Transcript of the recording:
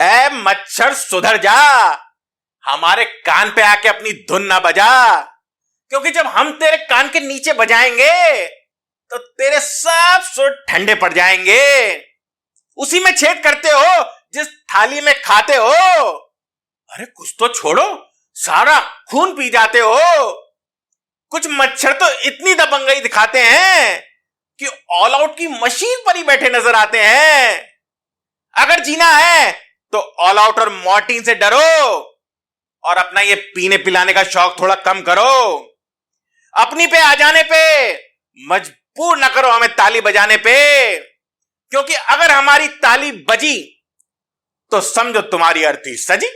ए मच्छर सुधर जा, हमारे कान पे आके अपनी धुन ना बजा, क्योंकि जब हम तेरे कान के नीचे बजाएंगे तो तेरे सब सुर ठंडे पड़ जाएंगे। उसी में छेद करते हो जिस थाली में खाते हो। अरे कुछ तो छोड़ो, सारा खून पी जाते हो। कुछ मच्छर तो इतनी दबंगई दिखाते हैं कि ऑल आउट की मशीन पर ही बैठे नजर आते हैं। अगर जीना है तो ऑल आउट और मॉर्टिन से डरो और अपना ये पीने पिलाने का शौक थोड़ा कम करो। अपनी पे आ जाने पे मजबूर ना करो हमें ताली बजाने पे, क्योंकि अगर हमारी ताली बजी तो समझो तुम्हारी अर्थी सजी।